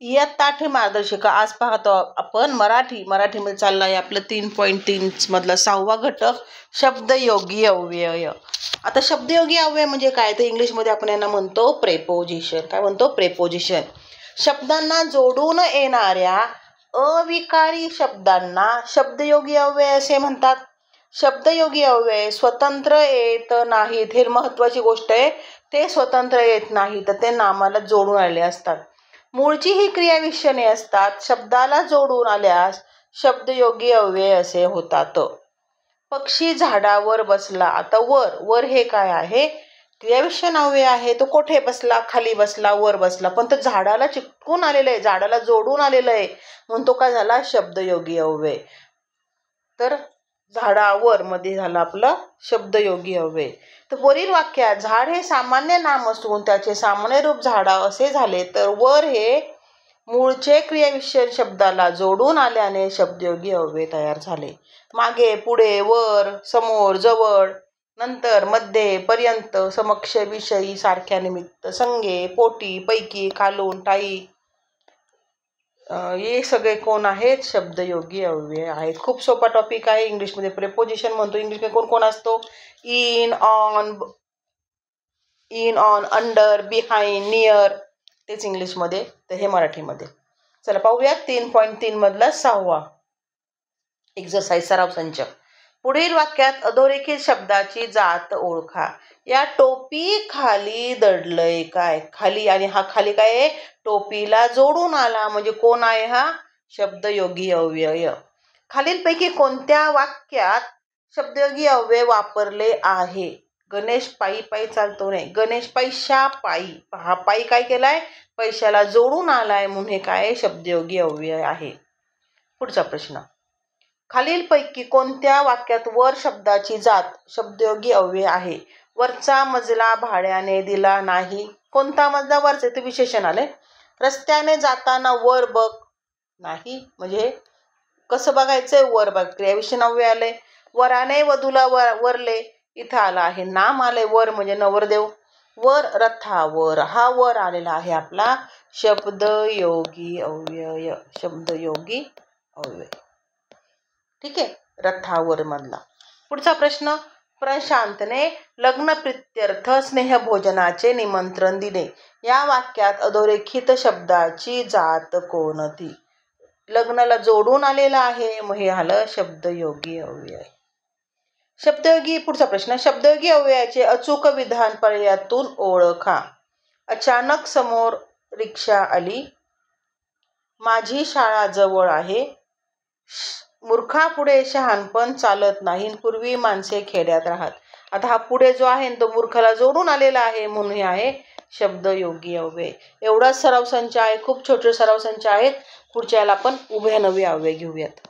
इयत्ता 8 मार्गदर्शिका. आज पाहतो आपण मराठीमध्ये चालला आहे आपलं 3.3 मधला 6वा घटक शब्दयोगी अव्यय. आता शब्दयोगी अव्यय म्हणजे काय, तर इंग्लिशमध्ये आपण यांना म्हणतो प्रेपोजिशन. काय म्हणतो? प्रेपोजिशन. शब्दांना जोडून येणाऱ्या अविकारी शब्दांना शब्दयोगी अव्यय असे म्हणतात. शब्दयोगी अव्यय स्वतंत्र येत नाहीत. हे महत्वाची गोष्ट आहे. ते स्वतंत्र येत नाही तर ते नामाला जोडून आले असतात. मूळची ही क्रियाविशेषणे असतात. शब्दाला जोडून आल्यास शब्दयोगी अव्यय असे होतात. पक्षी झाडावर बसला. आता वर हे काय आहे? क्रियाविशेषण अव्यय आहे. तो कोठे बसला? खाली बसला, वर बसला. पण तो झाडाला चिटकून आलेलं आहे, झाडाला जोडून आलेलं आहे, म्हणून तो काय झाला? शब्दयोगी अव्यय. तर झाडावर मध्ये झालं आपलं शब्दयोगी अव्यय. तर वरील वाक्यात झाड हे सामान्य नाम असून त्याचे सामान्य रूप झाडा असे झाले तर वर हे मूळचे क्रियाविशेषण शब्दाला जोडून आल्याने शब्दयोगी अव्यय तयार झाले. मागे, पुढे, वर, समोर, जवळ, नंतर, मध्ये, पर्यंत, समक्ष, विषयी, सारख्या, निमित्त, संगे, पोटी, पैकी, खालून, ठाई, हे सगळे कोण आहेत? शब्दयोगी अव्यय आहेत. खूप सोपा टॉपिक आहे. इंग्लिशमध्ये प्रेपोजिशन म्हणतो. इंग्लिशमध्ये कोण कोण असतो? In, on, under, behind, near, तेच इंग्लिशमध्ये, तर हे मराठीमध्ये. चला पाहूया 3.3 मधला 6वा एक्सरसाइज सराव संच. पुढील वाक्यात अधोरेखित शब्दाची जात ओळखा. या टोपी खाली दडलंय काय? खाली, आणि हा खाली काय आहे? टोपीला जोडून आला म्हणजे कोण आहे हा? शब्दयोगी अव्यय. खालीलपैकी कोणत्या वाक्यात शब्दयोगी अव्यय वापरले आहे? गणेश पायी पायी चालतो नाही, गणेश पैशा पायी. हा पायी काय केलाय? पैशाला जोडून आलाय म्हणून हे काय? शब्दयोगी अव्यय आहे. पुढचा प्रश्न. खालीलपैकी कोणत्या वाक्यात वर शब्दाची जात शब्दयोगी अव्यय आहे? वरचा मजला भाड्याने दिला नाही. कोणता मजला? वरचे, ते विशेषण आले. रस्त्याने जाताना वर बघ नाही, म्हणजे कसं बघायचंय? वर बघ. क्रियाविशेषण अव्यय आले. वराने वधूला वरले, इथं आलं आहे नाम आले वर म्हणजे नवरदेव. वर रथावर, हा वर आलेला आहे आपला शब्दयोगी अव्यय. शब्दयोगी अव्यय. ठीक आहे, रथावर मधला. पुढचा प्रश्न. प्रशांतने लग्न प्रीत्यर्थ स्नेहभोजनाचे निमंत्रण दिले. या वाक्यात अधोरेखित शब्दाची जात कोणती? लग्नाला जोडून आलेला आहे, मग हे आलं शब्दयोगी अव्यय. शब्दयोगी. पुढचा प्रश्न. शब्दयोगी अव्ययाचे अचूक विधान पर्यायातून ओळखा. अचानक समोर रिक्षा आली. माझी शाळा जवळ आहे. मूर्खापुढे शहाणपण चालत नाही. पूर्वी माणसे खेड्यात राहत. आता हा पुढे जो आहे तो मूर्खाला जोडून आलेला आहे म्हणून हे आहे शब्दयोगी अव्यय. एवढाच सराव संच आहे. खूप छोटे सराव संच आहेत. पुढच्या याला आपण उभय नवी अव्यय घेऊयात.